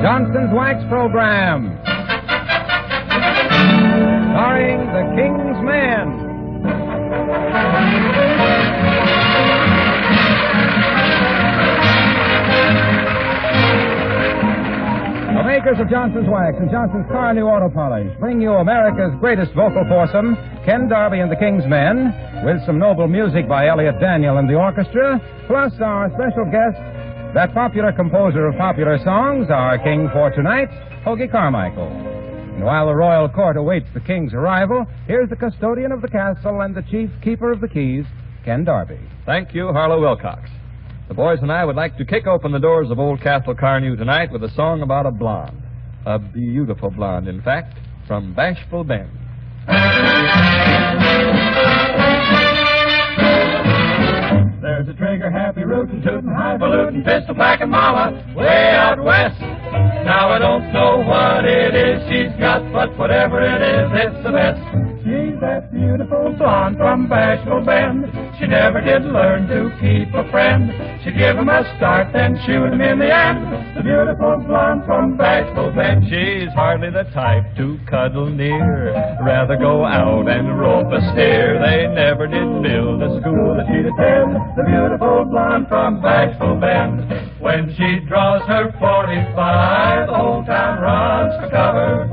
Johnson's Wax Program, starring the Kingsmen. The makers of Johnson's Wax and Johnson's Car New Auto Polish bring you America's greatest vocal foursome, Ken Darby and the Kingsmen, with some noble music by Elliott Daniel and the orchestra, plus our special guest, that popular composer of popular songs, our king for tonight, Hoagy Carmichael. And while the royal court awaits the king's arrival, here's the custodian of the castle and the chief keeper of the keys, Ken Darby. Thank you, Harlow Wilcox. The boys and I would like to kick open the doors of Old Castle Carnew tonight with a song about a blonde. A beautiful blonde, in fact, from Bashful Ben. There's a trigger happy rootin' tootin' highfalutin' pistol packin' mama way out west. Now I don't know what it is she's got, but whatever it is, it's the best. She's that beautiful blonde from Bashful Bend. She never did learn to keep a friend. She'd give him a start, then shoot him in the end. The beautiful blonde from Bashful Bend. She's hardly the type to cuddle near, rather go out and rope a steer. They never did build a school that she'd attend. The beautiful blonde from Bashful Bend. When she draws her 45, the whole town runs for cover.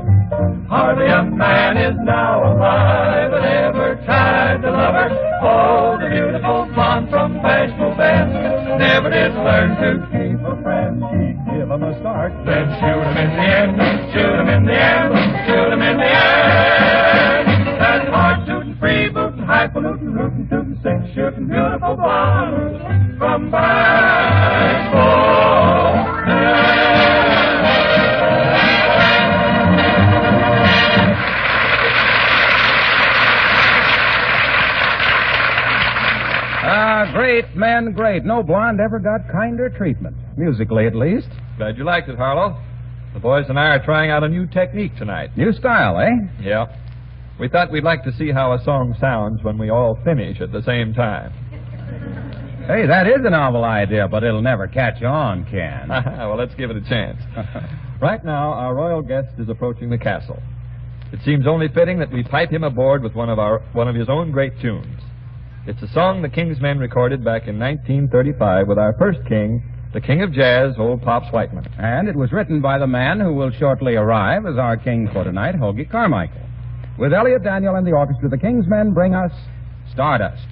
Hardly a man is now alive that ever tried to love her. Oh, the beautiful blonde from Bashful Bend never did learn to keep a friend. She'd give him a start, then shoot him in the end. Shoot him in the end. Shoot him in the end. That hard tootin', free bootin', highfalutin', rootin' tootin', six shootin', beautiful blonde from Bashful Bend. Great, men, great. No blonde ever got kinder treatment. Musically, at least. Glad you liked it, Harlow. The boys and I are trying out a new technique tonight. New style, eh? Yeah. We thought we'd like to see how a song sounds when we all finish at the same time. Hey, that is a novel idea, but it'll never catch on, Ken. Well, let's give it a chance. Right now, our royal guest is approaching the castle. It seems only fitting that we pipe him aboard with one of his own great tunes. It's a song the Kingsmen recorded back in 1935 with our first king, the king of jazz, old Pops Whiteman. And it was written by the man who will shortly arrive as our king for tonight, Hoagy Carmichael. With Elliott Daniel and the orchestra, the Kingsmen bring us Stardust.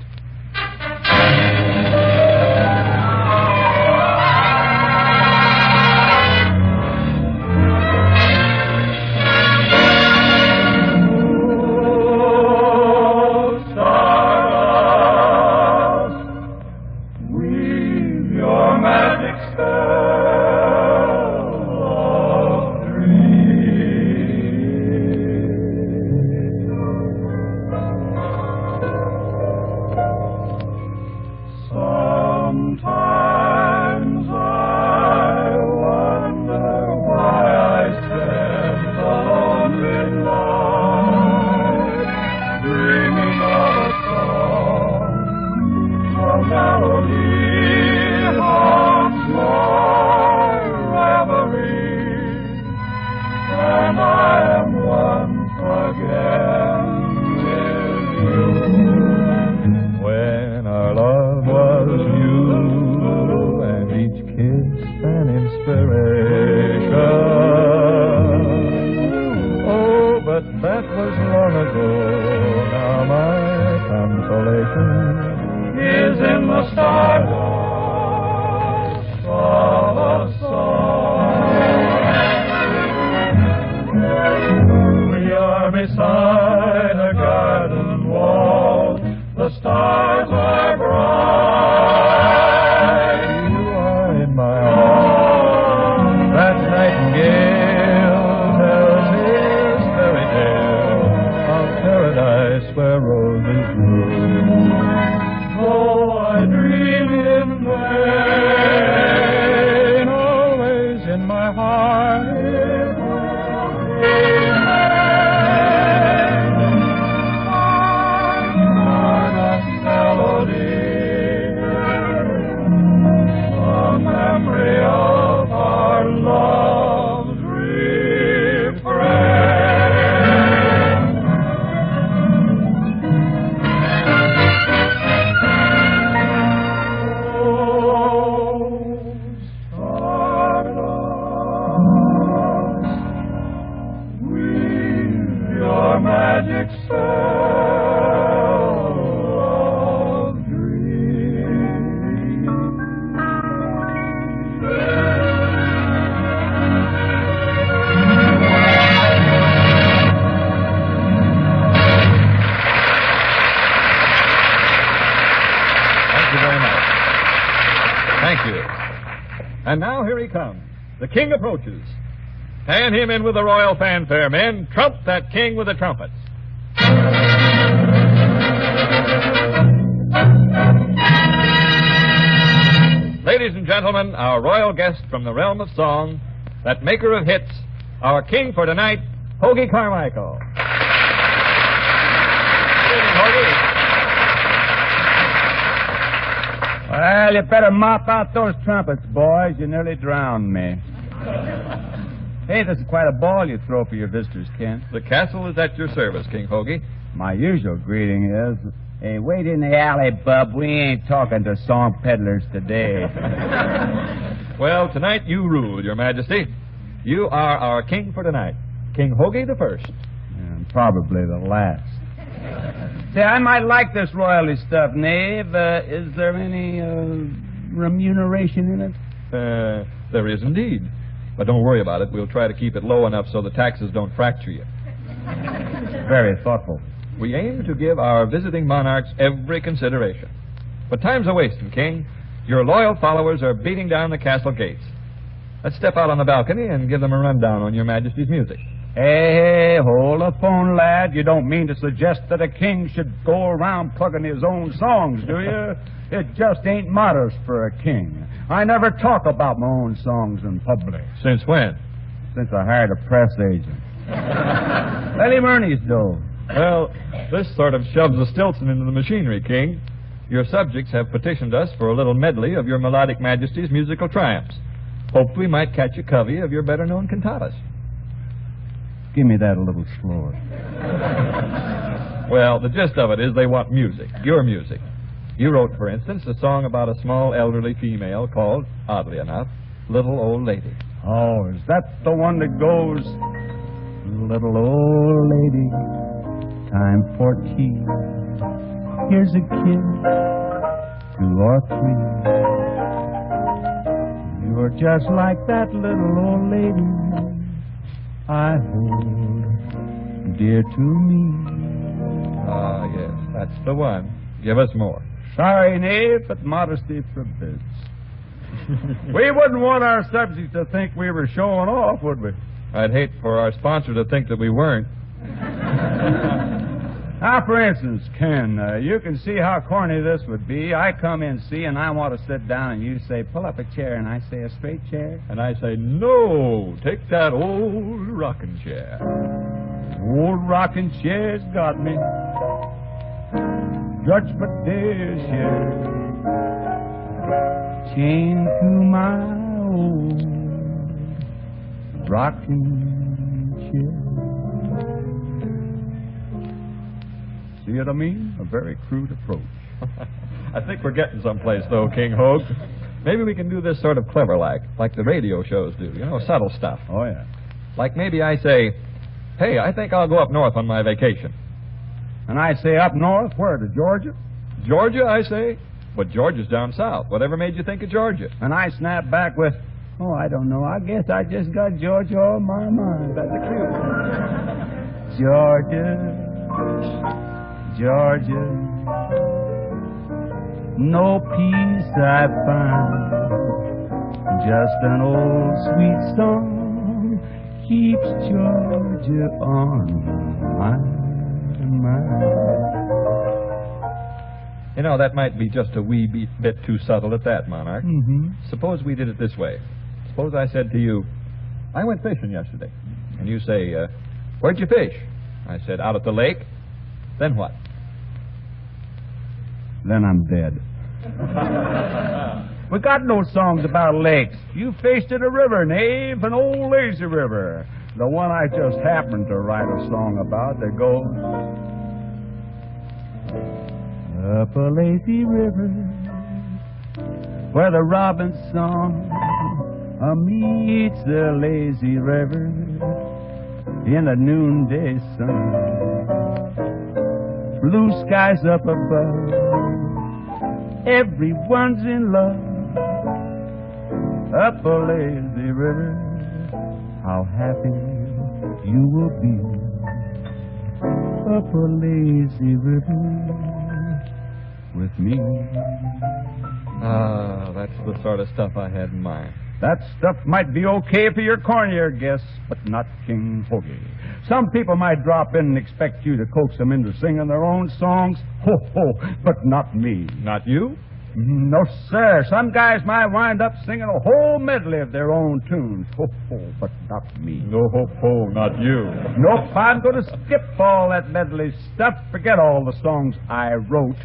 Is in the stardust of a song. We are beside a garden wall. The stars are bright. You are in my arms. Thank you. And now here he comes. The king approaches. Hand him in with the royal fanfare, men. Trump that king with the trumpets. Ladies and gentlemen, our royal guest from the realm of song, that maker of hits, our king for tonight, Hoagy Carmichael. Good evening, Hoagy. Well, you better mop out those trumpets, boys. You nearly drowned me. Hey, this is quite a ball you throw for your visitors, Ken. The castle is at your service, King Hoagy. My usual greeting is, hey, wait in the alley, bub. We ain't talking to song peddlers today. Well, tonight you rule, Your Majesty. You are our king for tonight, King Hoagy the First. And probably the last. Say, I might like this royalty stuff, Knave. Is there any remuneration in it? There is indeed. But don't worry about it. We'll try to keep it low enough so the taxes don't fracture you. Very thoughtful. We aim to give our visiting monarchs every consideration. But time's a-wasting, King. Your loyal followers are beating down the castle gates. Let's step out on the balcony and give them a rundown on Your Majesty's music. Hey, hold the phone, lad. You don't mean to suggest that a king should go around plugging his own songs, do you? It just ain't modest for a king. I never talk about my own songs in public. Since when? Since I hired a press agent. Let him earn his dough. Well, this sort of shoves a Stilton into the machinery, King. Your subjects have petitioned us for a little medley of Your Melodic Majesty's musical triumphs. Hoped we might catch a covey of your better-known cantatas. Give me that a little slower. Well, the gist of it is they want music, your music. You wrote, for instance, a song about a small elderly female called, oddly enough, Little Old Lady. Oh, is that the one that goes, little old lady, time for tea. Here's a kiss, 2 or 3. You're just like that little old lady I hold dear to me. Ah, yes, that's the one. Give us more. Sorry, Knave, but modesty forbids. We wouldn't want our subjects to think we were showing off, would we? I'd hate for our sponsor to think that we weren't. Now, for instance, Ken, you can see how corny this would be. I come in, see, and I want to sit down, and you say, pull up a chair, and I say, a straight chair? And I say, no, take that old rocking chair. Old rocking chair's got me. Judgment Day share. Chained to my old rocking chair. See what I mean? A very crude approach. I think we're getting someplace, though, King Hoag. Maybe we can do this sort of like the radio shows do. You know, subtle stuff. Oh, yeah. Like maybe I say, hey, I think I'll go up north on my vacation. And I say up north, where, to Georgia? Georgia, I say? But Georgia's down south. Whatever made you think of Georgia? And I snap back with, oh, I don't know. I guess I just got Georgia on my mind. That's a cue. Georgia. Georgia, no peace I find. Just an old sweet song keeps Georgia on my mind. You know, that might be just a wee bit too subtle at that, Monarch. Mm-hmm. Suppose we did it this way. Suppose I said to you, I went fishing yesterday. And you say, where'd you fish? I said, out at the lake. Then what? Then I'm dead. We got no songs about lakes. You fished in a river, Knave, an old lazy river. The one I just happened to write a song about that goes, up a lazy river, where the robin's song meets the lazy river in the noonday sun. Blue skies up above, everyone's in love. Up a lazy river, how happy you will be. Up a lazy river with me. That's the sort of stuff I had in mind. That stuff might be okay for your cornier guests, but not King Hoagy. Some people might drop in and expect you to coax them into singing their own songs. Ho, ho, but not me. Not you? No, sir. Some guys might wind up singing a whole medley of their own tunes. Ho, ho, but not me. No, ho, ho, not you. Nope, I'm going to skip all that medley stuff, forget all the songs I wrote,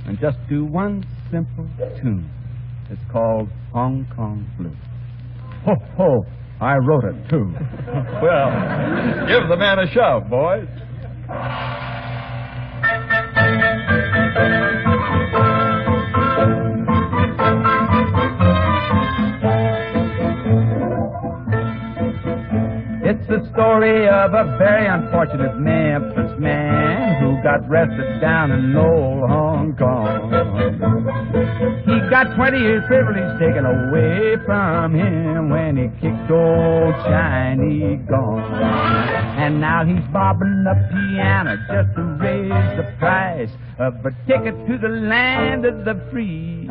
and just do one simple tune. It's called Hong Kong Blues. Ho, ho, I wrote it, too. Well, give the man a shove, boys. It's the story of a very unfortunate Memphis man who got arrested down in old Hong Kong. He got 20 years privilege taken away from him when he kicked old Chinese gone. And now he's bobbing the piano just to raise the price of a ticket to the land of the free.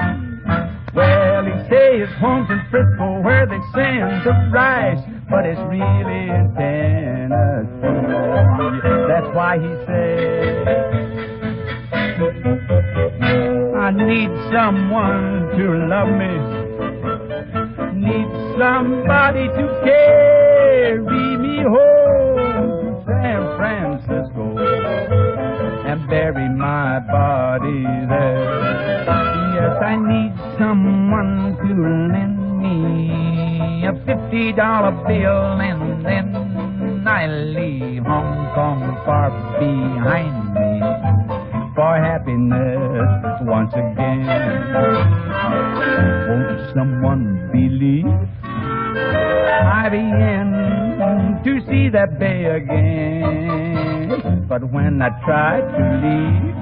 Well, he say his home's in Frisco where they send the rice, but it's really in Tennessee. That's why he said, I need someone to love me, need somebody to carry me home to San Francisco and bury my body there. Yes, I need someone to lend me a $50 bill, and then I leave Hong Kong far behind me for happiness once again. Won't someone believe I begin to see that bay again? But when I try to leave,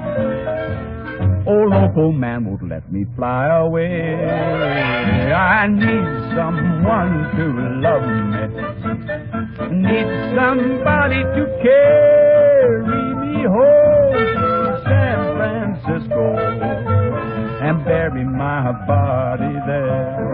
old local man won't let me fly away. I need someone to love me, need somebody to carry me home to San Francisco and bury my body there.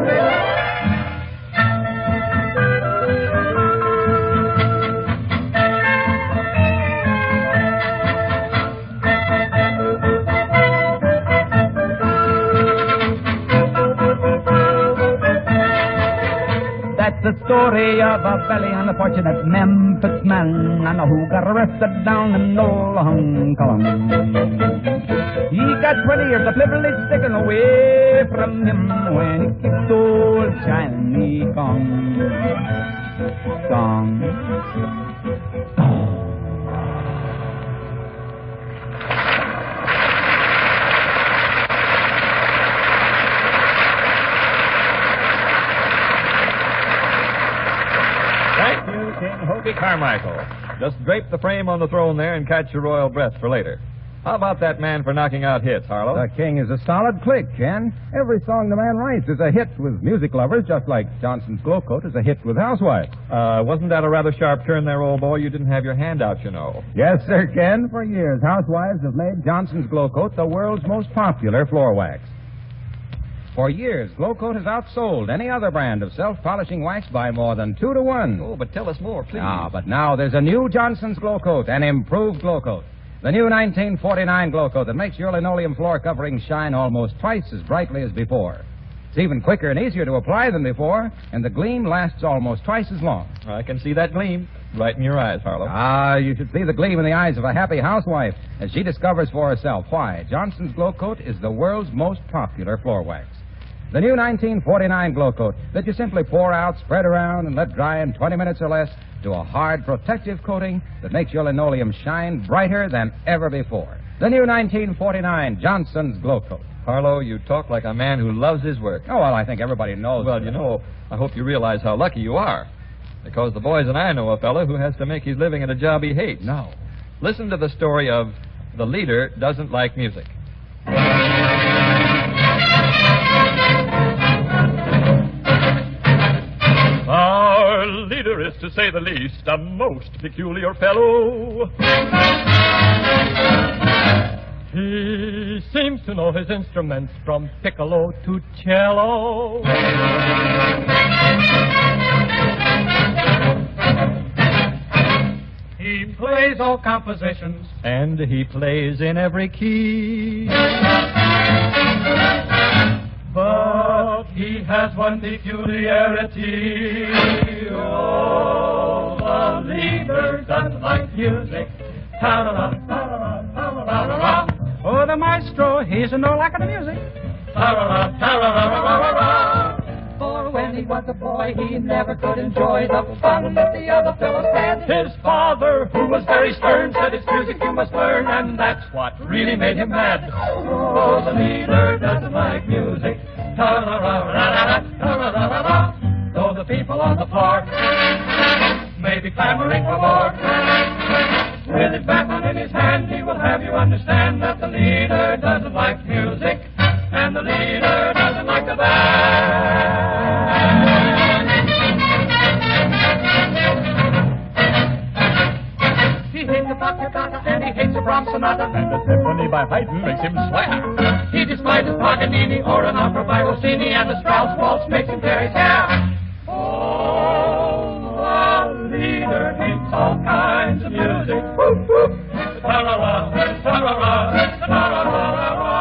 That's the story of a very unfortunate Memphis man who got arrested down in old Hong Kong. He got 20 years of privilege taken away from him when he kicked old Chinese gong. Gong. Gong. Thank you, King Hoagy Carmichael. Just drape the frame on the throne there and catch your royal breath for later. How about that man for knocking out hits, Harlow? The King is a solid click, Ken. Every song the man writes is a hit with music lovers, just like Johnson's Glowcoat is a hit with housewives. Wasn't that a rather sharp turn there, old boy? You didn't have your hand out, you know. Yes, sir, Ken. For years, housewives have made Johnson's Glowcoat the world's most popular floor wax. For years, Glowcoat has outsold any other brand of self-polishing wax by more than 2 to 1. Oh, but tell us more, please. But now there's a new Johnson's Glowcoat, an improved Glowcoat. The new 1949 Glowcoat that makes your linoleum floor covering shine almost twice as brightly as before. It's even quicker and easier to apply than before, and the gleam lasts almost twice as long. I can see that gleam right in your eyes, Harlow. You should see the gleam in the eyes of a happy housewife as she discovers for herself why Johnson's Glowcoat is the world's most popular floor wax. The new 1949 Glowcoat that you simply pour out, spread around, and let dry in 20 minutes or less to a hard, protective coating that makes your linoleum shine brighter than ever before. The new 1949 Johnson's Glowcoat. Harlow, you talk like a man who loves his work. Oh, well, I think everybody knows. Well, you know, I hope you realize how lucky you are. Because the boys and I know a fellow who has to make his living at a job he hates. No. Listen to the story of The Leader Doesn't Like Music. Our leader is, to say the least, a most peculiar fellow. He seems to know his instruments from piccolo to cello. He plays all compositions, and he plays in every key. But he has one peculiarity. Oh, the leader doesn't like music. Ta-da-da, ta-da-da, ta-da-da-da-da. Oh, the maestro, he's a no lack of the music. Ta-da-da, ta-da-da-da-da-da. For when he was a boy, he never could enjoy the fun that the other fellows had. His father, who was very stern, said it's music you must learn, and that's what really made him mad. Oh, the leader doesn't like music. Ta-da-da-da-da-da, ta-da-da-da-da. Though the people on the floor may be clamoring for more, with his baton in his hand, he will have you understand that the leader doesn't like music, and the leader doesn't like the band. He hates the Toccata and he hates the Brahms Sonata, And the symphony by Haydn makes him swear. he despises Paganini or an opera by Rossini, and the Strauss waltz makes him tear his hair. Oh, the leader hates all kinds of music. Whoop, whoop. Ta-ra-ra, ta-ra-ra, ta-ra-ra-ra-ra.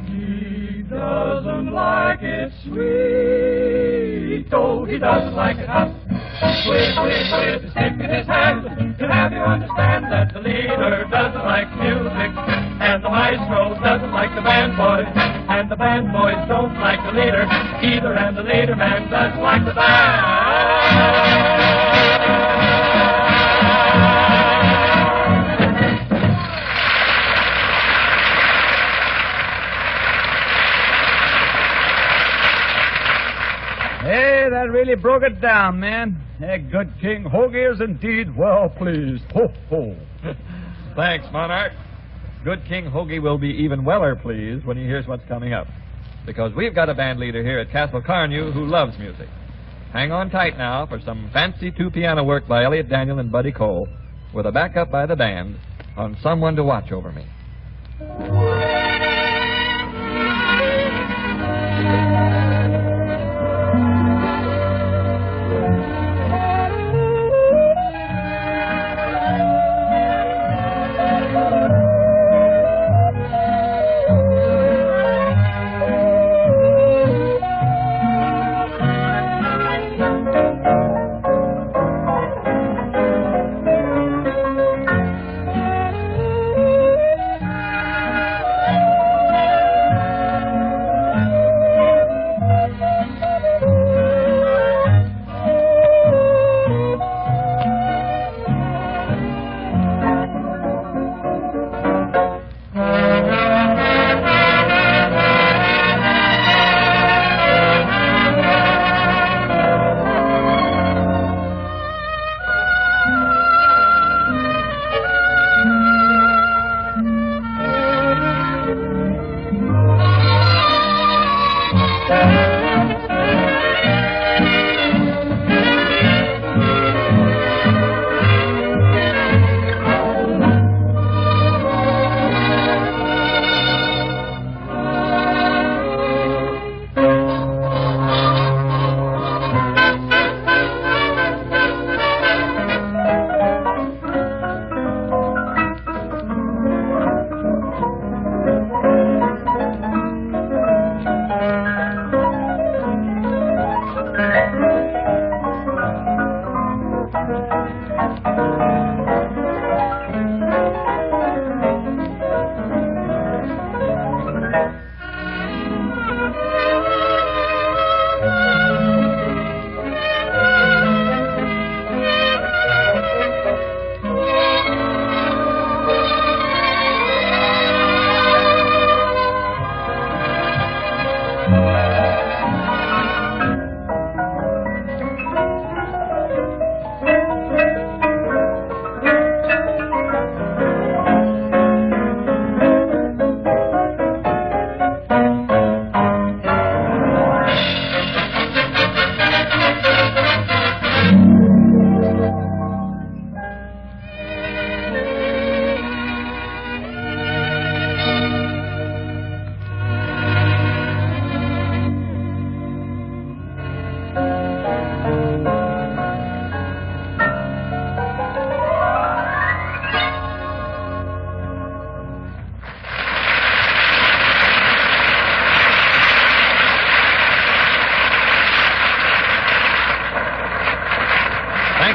He doesn't like it sweet. Oh, he doesn't like it hot. With a stick in his hand, to have you understand that the leader doesn't like music, and the maestro doesn't like the band boys, and the band boys don't like the leader either, and the leader man doesn't like the band. Hey, that really broke it down, man. That good King Hoagy is indeed well pleased. Ho, ho. Thanks, Monarch. Good King Hoagy will be even weller pleased when he hears what's coming up, because we've got a band leader here at Castle Carnew who loves music. Hang on tight now for some fancy two-piano work by Elliot Daniel and Buddy Cole, with a backup by the band on Someone to Watch Over Me.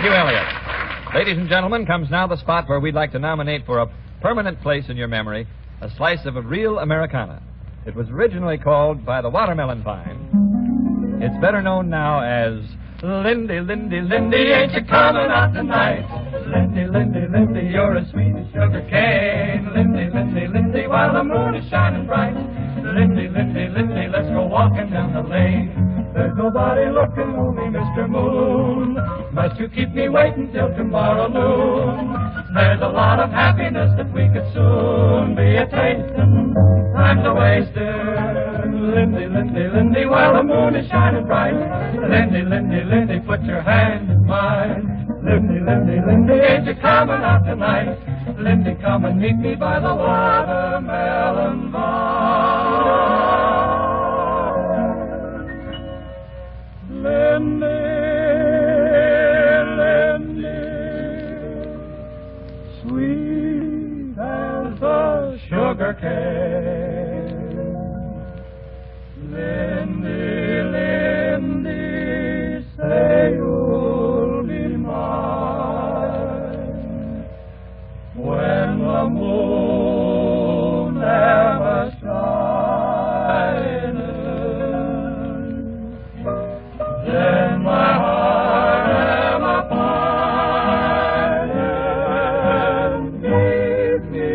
you, Elliot. Ladies and gentlemen, comes now the spot where we'd like to nominate for a permanent place in your memory a slice of a real Americana. It was originally called By the Watermelon Vine. It's better known now as Lindy, Lindy, Lindy, ain't you coming out tonight? Lindy, Lindy, Lindy, you're as sweet as sugar cane. Lindy, Lindy, Lindy, while the moon is shining bright. Lindy, Lindy, Lindy, let's go walking down the lane. There's nobody looking, only Mr. Moon. Must you keep me waiting till tomorrow noon? There's a lot of happiness that we could soon be a-tasting. Time's a-wasting. Lindy, Lindy, Lindy, while the moon is shining bright. Lindy, Lindy, Lindy, put your hand in mine. Lindy, Lindy, Lindy, ain't you coming out tonight? Lindy, come and meet me by the watermelon vine. Lindy, Lindy, sweet as the sugar cane. Lindy, Lindy, say you'll be mine when the moon ever shines. Then my heart am a pining, keep me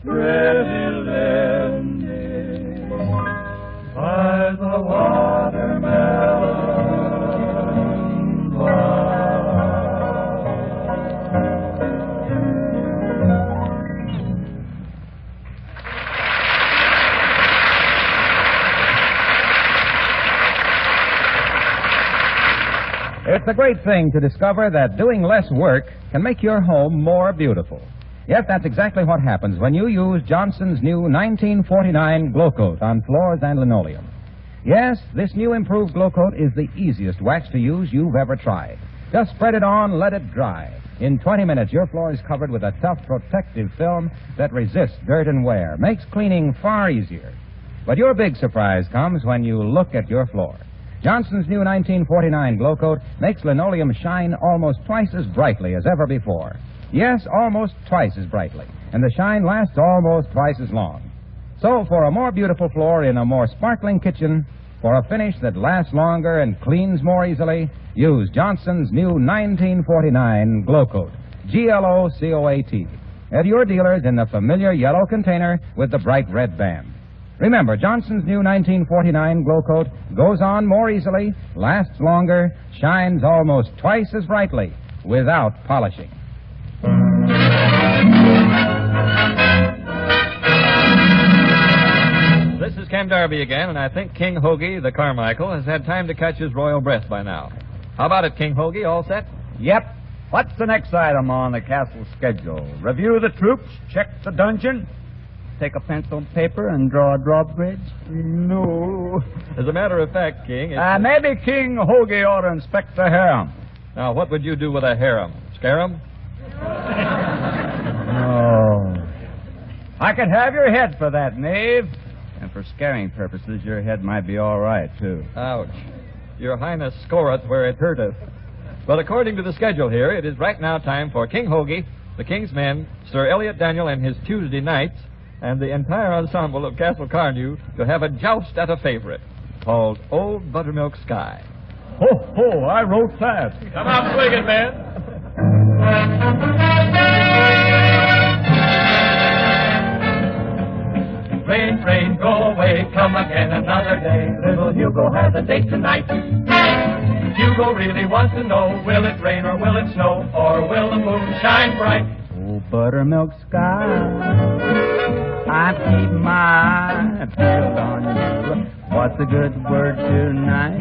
pretty Lindy by the watermelon It's a great thing to discover that doing less work can make your home more beautiful. Yes, that's exactly what happens when you use Johnson's new 1949 Glow Coat on floors and linoleum. Yes, this new improved Glow Coat is the easiest wax to use you've ever tried. Just spread it on, let it dry. In 20 minutes, your floor is covered with a tough protective film that resists dirt and wear, makes cleaning far easier. But your big surprise comes when you look at your floor. Johnson's new 1949 Glow Coat makes linoleum shine almost twice as brightly as ever before. Yes, almost twice as brightly. And the shine lasts almost twice as long. So, for a more beautiful floor in a more sparkling kitchen, for a finish that lasts longer and cleans more easily, use Johnson's new 1949 Glow Coat, Glocoat, at your dealers in the familiar yellow container with the bright red band. Remember, Johnson's new 1949 Glow Coat goes on more easily, lasts longer, shines almost twice as brightly, without polishing. This is Ken Darby again, and I think King Hoagy, the Carmichael, has had time to catch his royal breath by now. How about it, King Hoagy? All set? Yep. What's the next item on the castle schedule? Review the troops, check the dungeon, take a pencil and paper and draw a drawbridge? No. As a matter of fact, King... maybe King Hoagy ought to inspect the harem. Now, what would you do with a harem? Scare him? No. I could have your head for that, knave. And for scaring purposes, your head might be all right, too. Ouch. Your Highness scoreth where it hurteth. But according to the schedule here, it is right now time for King Hoagy, the Kingsmen, Sir Elliot Daniel and his Tuesday Knights, and the entire ensemble of Castle Carnew to have a joust at a favorite called Old Buttermilk Sky. Ho, ho, I wrote that. Come out swinging, man. Rain, rain, go away, come again another day. Little Hugo has a date tonight. Hugo really wants to know, will it rain or will it snow, or will the moon shine bright? Oh, buttermilk sky, I keep my eye peeled on you. What's a good word tonight?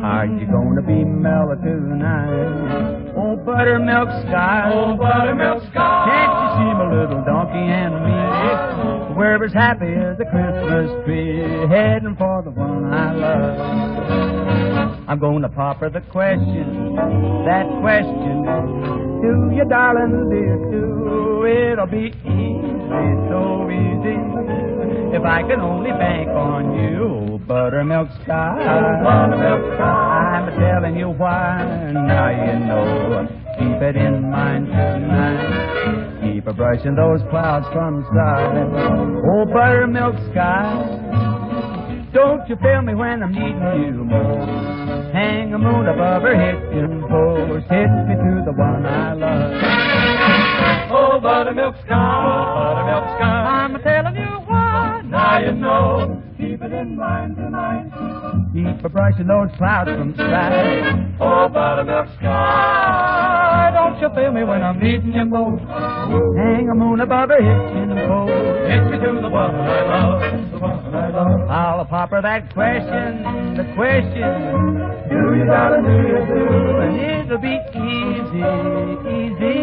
Are you gonna be mellow tonight? Oh, buttermilk sky, Oh, buttermilk sky, can't you see my little donkey and me? We're as happy as a Christmas tree, heading for the one I love. I'm gonna pop her the question, that question, do you, darling dear, do? It'll be easy, so easy, if I can only bank on you. Oh, buttermilk sky, Oh, buttermilk sky, I I'm telling you why. Now you know. Keep it in mind tonight. Keep a brushing those clouds from the side. Oh, buttermilk sky. Don't you feel me when I'm needing you most? Hang a moon above her hitching post. Hit me to the one I love. Oh, buttermilk sky, oh, buttermilk sky. I'm telling you why. Now you know. Keep it in mind tonight. Keep a brushing those clouds from the side. Oh, buttermilk sky. Don't you feel me when I'm needing you most? Hang a moon above her hitching post. Hit me to the one I love, the one I love. I'll pop her that question, the question. Do you gotta do you do? And it'll be easy, easy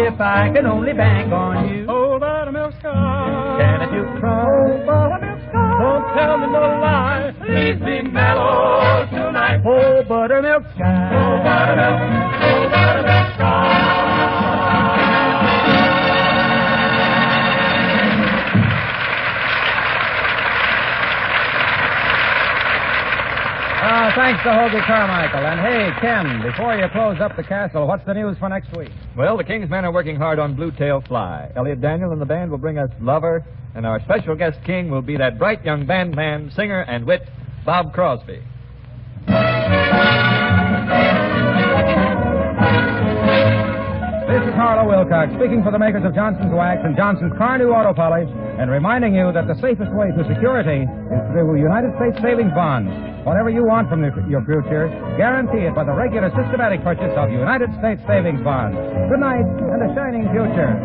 if I can only bank on you. Oh, buttermilk sky. Can I do cry? Oh, buttermilk sky. Don't tell me no lie. Please be mellow tonight. Oh, buttermilk sky. Oh, buttermilk sky. Thanks to Hoagy Carmichael. And hey, Ken, before you close up the castle, what's the news for next week? Well, the Kingsmen are working hard on Blue Tail Fly. Elliot Daniel and the band will bring us Lover, and our special guest king will be that bright young bandman, singer, and wit, Bob Crosby. This is Harlow Wilcox speaking for the makers of Johnson's Wax and Johnson's Car New Auto Polish and reminding you that the safest way to security is through United States savings bonds. Whatever you want from your future, guarantee it by the regular systematic purchase of United States savings bonds. Good night and a shining future.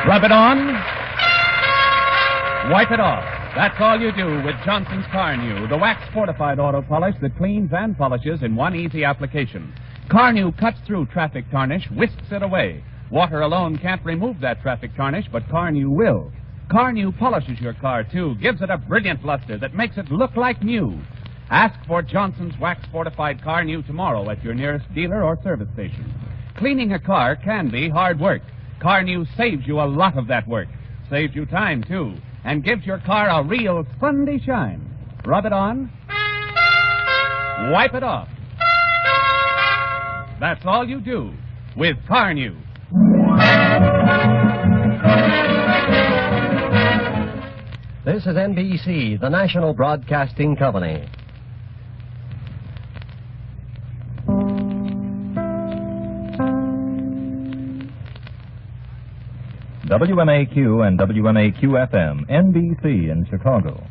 Rub it on. Wipe it off. That's all you do with Johnson's Car New, the wax-fortified auto polish that cleans and polishes in one easy application. Car New cuts through traffic tarnish, whisks it away. Water alone can't remove that traffic tarnish, but Car New will. Car New polishes your car, too, gives it a brilliant luster that makes it look like new. Ask for Johnson's wax-fortified Car New tomorrow at your nearest dealer or service station. Cleaning a car can be hard work. Car New saves you a lot of that work. Saves you time, too, and gives your car a real Sunday shine. Rub it on. Wipe it off. That's all you do with Car New. This is NBC, the National Broadcasting Company. WMAQ and WMAQ-FM, NBC in Chicago.